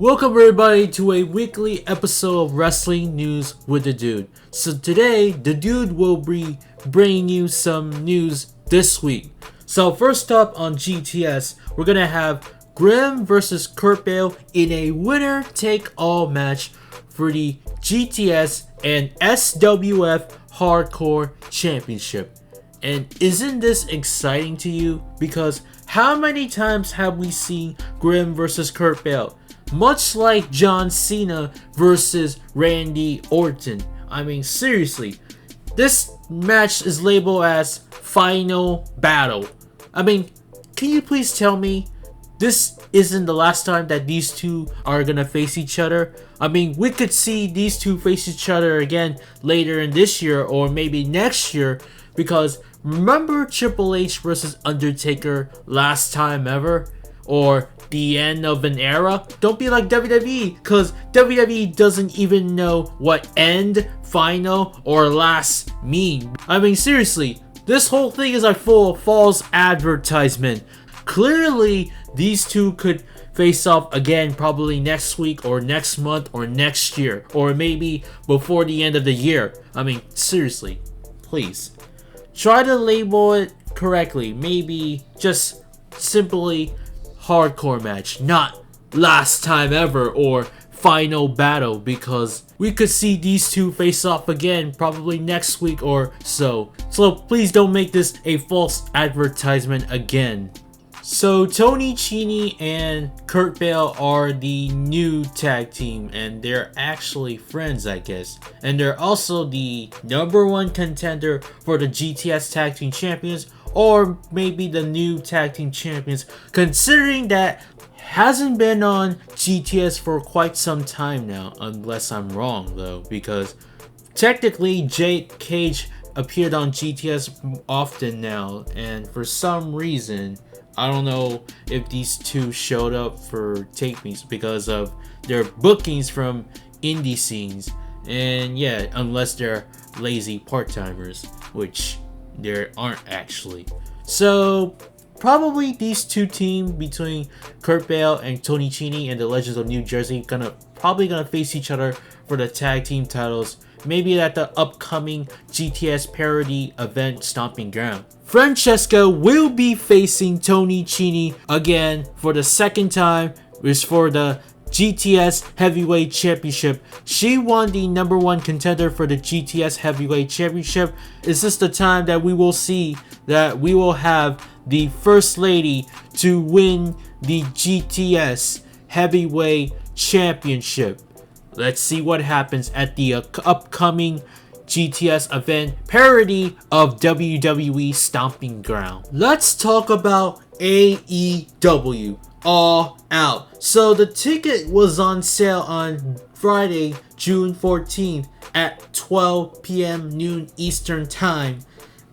Welcome everybody to a weekly episode of Wrestling News with the Dude. So today, the Dude will be bringing you some news this week. So first up on GTS, we're going to have Grimm versus Kurt Bale in a winner-take-all match for the GTS and SWF Hardcore Championship. And isn't this exciting to you? Because how many times have we seen Grimm versus Kurt Bale? Much like John Cena versus Randy Orton. I mean, seriously, this match is labeled as Final Battle. I mean, can you please tell me this isn't the last time that these two are gonna face each other? I mean, we could see these two face each other again later in this year or maybe next year, because remember Triple H versus Undertaker last time ever? Or the end of an era? Don't be like WWE, because WWE doesn't even know what end, final, or last mean. I mean, seriously, this whole thing is like full of false advertisement. Clearly, these two could face off again probably next week or next month or next year, or maybe before the end of the year. I mean, seriously, please try to label it correctly. Maybe just simply hardcore match, not last time ever or final battle, because we could see these two face off again probably next week or so. So please don't make this a false advertisement again. So Tony Cini and Kurt Bale are the new tag team, and they're actually friends, I guess. And they're also the #1 contender for the GTS Tag Team Champions, or maybe the new tag team champions, considering that hasn't been on GTS for quite some time now, unless I'm wrong though, because technically Jake Cage appeared on GTS often now, and for some reason I don't know if these two showed up for tapings because of their bookings from indie scenes, and yeah, unless they're lazy part-timers, which there aren't actually. So probably these two teams between Kurt Bale and Tony Cini and the Legends of New Jersey probably gonna face each other for the tag team titles, maybe at the upcoming GTS parody event Stomping Ground. Francesca will be facing Tony Cini again for the second time, which for the GTS Heavyweight Championship. She won the #1 contender for the GTS Heavyweight Championship. Is this the time that we will see that we will have the First Lady to win the GTS Heavyweight Championship? Let's see what happens at the upcoming GTS event parody of WWE Stomping Ground. Let's talk about AEW. All Out. So the ticket was on sale on Friday, June 14th at 12 p.m. noon Eastern Time.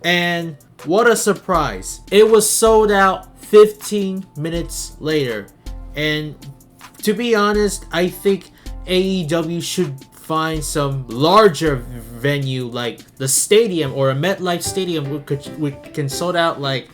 And what a surprise. It was sold out 15 minutes later. And to be honest, I think AEW should find some larger venue like the stadium or a MetLife Stadium, which can sold out like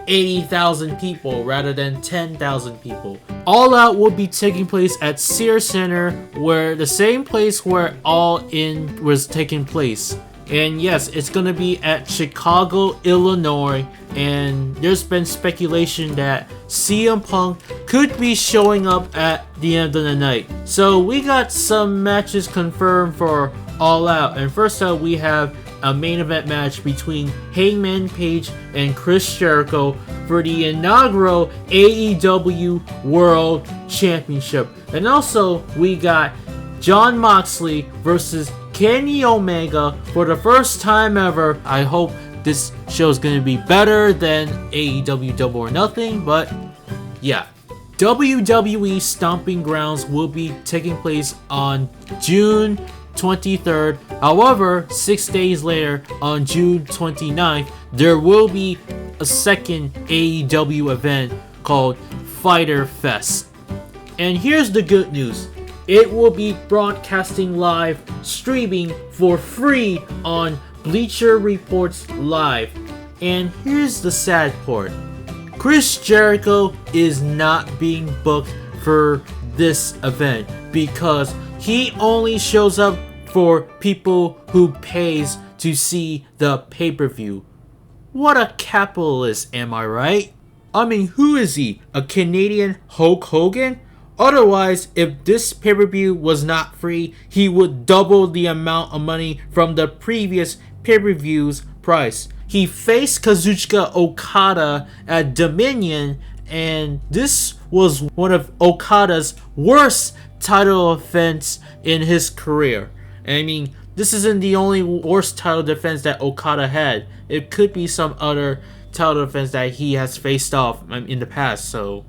80,000 people rather than 10,000 people. All Out will be taking place at Sears Center, where the same place where All In was taking place. And yes, it's gonna be at Chicago, Illinois, and there's been speculation that CM Punk could be showing up at the end of the night. So we got some matches confirmed for All Out, and first up we have a main event match between Hangman Page and Chris Jericho for the inaugural AEW World Championship. And also we got Jon Moxley versus Kenny Omega for the first time ever. I hope this show is going to be better than AEW Double or Nothing, but yeah. WWE Stomping Grounds will be taking place on June 23rd. However, 6 days later, on June 29th, there will be a second AEW event called Fyter Fest. And here's the good news. It will be broadcasting live, streaming for free on Bleacher Reports Live. And here's the sad part. Chris Jericho is not being booked for this event because he only shows up for people who pays to see the pay-per-view. What a capitalist, am I right? I mean, who is he? A Canadian Hulk Hogan? Otherwise, if this pay-per-view was not free, he would double the amount of money from the previous pay-per-view's price. He faced Kazuchika Okada at Dominion, and this was one of Okada's worst title defense in his career. I mean, this isn't the only worst title defense that Okada had. It could be some other title defense that he has faced off in the past. So,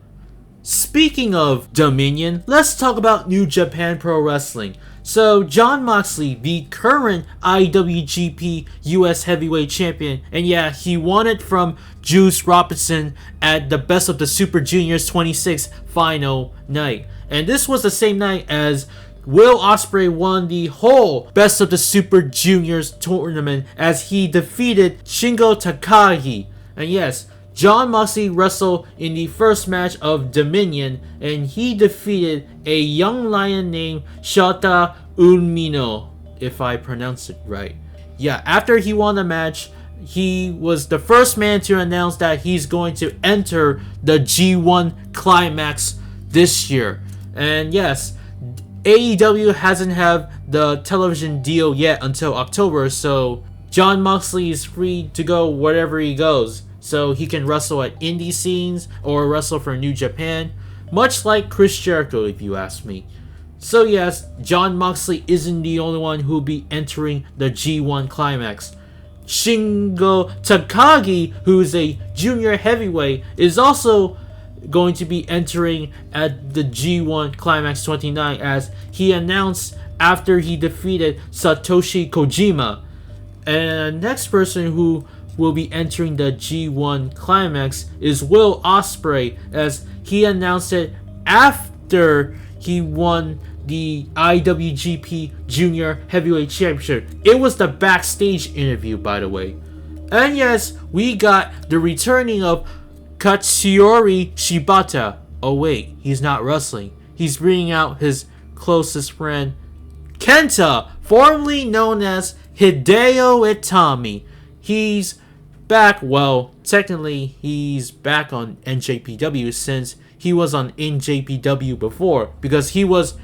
speaking of Dominion, let's talk about New Japan Pro Wrestling. So, Jon Moxley, the current IWGP US Heavyweight Champion, and yeah, he won it from Juice Robinson at the Best of the Super Juniors 26 final night. And this was the same night as Will Ospreay won the whole Best of the Super Juniors tournament as he defeated Shingo Takagi. And yes, Jon Moxley wrestled in the first match of Dominion, and he defeated a young lion named Shota Umino, if I pronounce it right. Yeah, after he won the match, he was the first man to announce that he's going to enter the G1 Climax this year. And yes, AEW hasn't have the television deal yet until October, so Jon Moxley is free to go wherever he goes. So he can wrestle at indie scenes or wrestle for New Japan, much like Chris Jericho if you ask me. So yes, Jon Moxley isn't the only one who'll be entering the G1 Climax. Shingo Takagi, who's a junior heavyweight, is also going to be entering at the G1 Climax 29 as he announced after he defeated Satoshi Kojima. And the next person who will be entering the G1 Climax is Will Ospreay, as he announced it after he won the IWGP Junior Heavyweight Championship. It was the backstage interview, by the way. And yes, we got the returning of Katsuyori Shibata. Oh wait, he's not wrestling. He's bringing out his closest friend, Kenta, formerly known as Hideo Itami. He's back. Well, technically he's back on NJPW since he was on NJPW before, because he was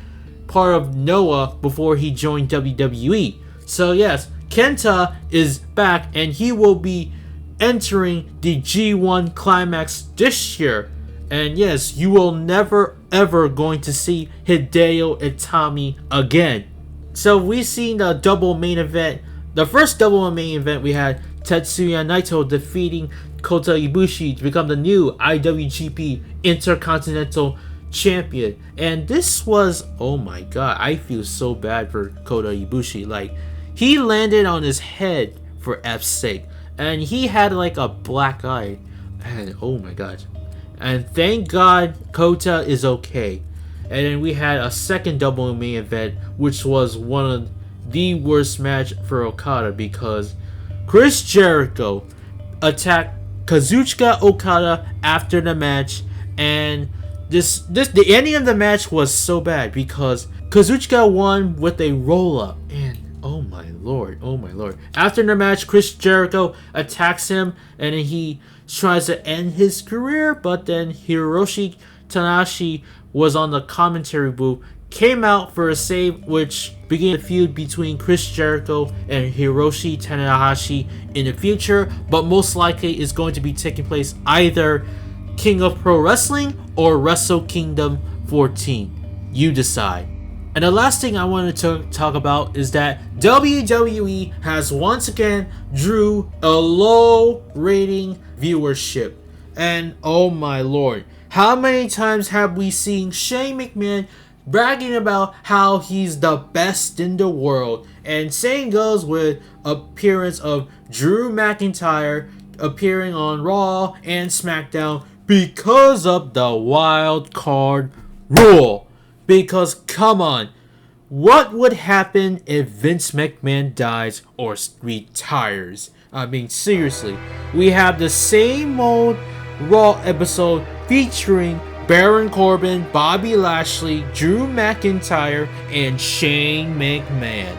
part of Noah before he joined WWE. So yes, Kenta is back and he will be entering the G1 Climax this year. And yes, you will never ever going to see Hideo Itami again. So we've seen the double main event. The first double main event, we had Tetsuya Naito defeating Kota Ibushi to become the new IWGP Intercontinental Champion. And this was, oh my god, I feel so bad for Kota Ibushi. Like, he landed on his head for F's sake, and he had like a black eye, and oh my god. And thank god Kota is okay. And then we had a second double main event, which was one of the worst match for Okada, because Chris Jericho attacked Kazuchika Okada after the match, and the ending of the match was so bad because Kazuchika won with a roll up, and oh my lord. After the match, Chris Jericho attacks him, and then he tries to end his career, but then Hiroshi Tanahashi was on the commentary booth, came out for a save, which began a feud between Chris Jericho and Hiroshi Tanahashi in the future, but most likely is going to be taking place either King of Pro Wrestling or Wrestle Kingdom 14. You decide. And the last thing I wanted to talk about is that WWE has once again drew a low rating viewership. And oh my lord, how many times have we seen Shane McMahon bragging about how he's the best in the world? And same goes with appearance of Drew McIntyre appearing on Raw and SmackDown because of the wild card rule. Because come on, what would happen if Vince McMahon dies or retires? I mean, seriously, we have the same old Raw episode featuring Baron Corbin, Bobby Lashley, Drew McIntyre, and Shane McMahon.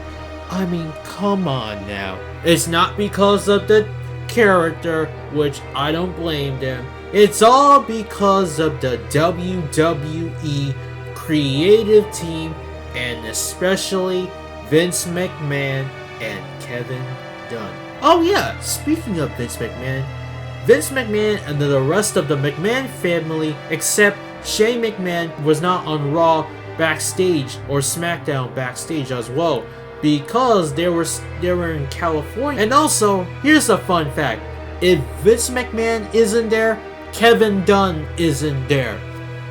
I mean, come on now. It's not because of the character, which I don't blame them. It's all because of the WWE creative team, and especially Vince McMahon and Kevin Dunn. Oh yeah, speaking of Vince McMahon and the rest of the McMahon family, except Shane McMahon, was not on Raw backstage or SmackDown backstage as well, because they were in California. And also, here's a fun fact: if Vince McMahon isn't there, Kevin Dunn isn't there.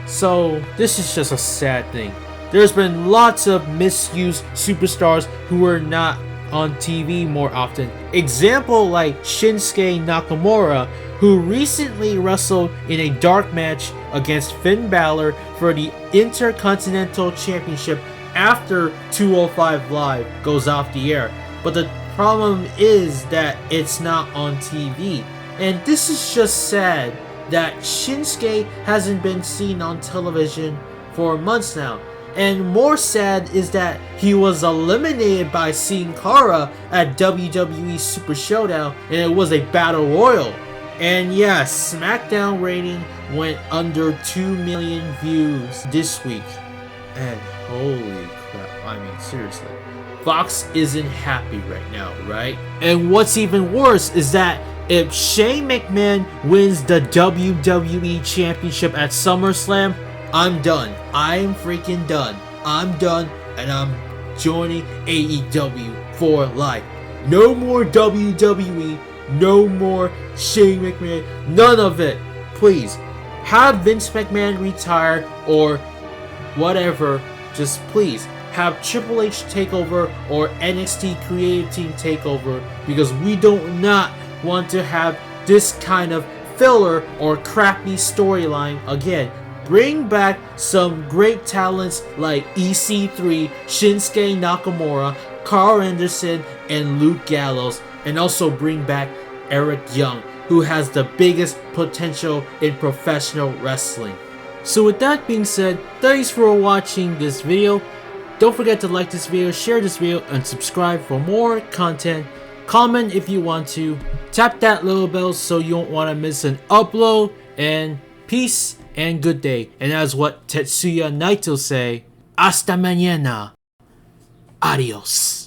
So this is just a sad thing. There's been lots of misused superstars who are not on TV more often. Example like Shinsuke Nakamura, who recently wrestled in a dark match against Finn Balor for the Intercontinental Championship after 205 Live goes off the air. But the problem is that it's not on TV. And this is just sad that Shinsuke hasn't been seen on television for months now. And more sad is that he was eliminated by Sin Cara at WWE Super Showdown, and it was a battle royal. And yeah, SmackDown rating went under 2 million views this week. And holy crap, I mean seriously, Fox isn't happy right now, right? And what's even worse is that if Shane McMahon wins the WWE Championship at SummerSlam, I'm done. I'm freaking done. I'm done, and I'm joining AEW for life. No more WWE. No more Shane McMahon. None of it. Please, have Vince McMahon retire or whatever. Just please have Triple H take over or NXT Creative Team take over, because we do not want to have this kind of filler or crappy storyline again. Bring back some great talents like EC3, Shinsuke Nakamura, Carl Anderson, and Luke Gallows, and also bring back Eric Young, who has the biggest potential in professional wrestling. So with that being said, thanks for watching this video. Don't forget to like this video, share this video, and subscribe for more content. Comment if you want to. Tap that little bell so you don't want to miss an upload. And peace and good day. And as what Tetsuya Naito say, hasta mañana. Adios.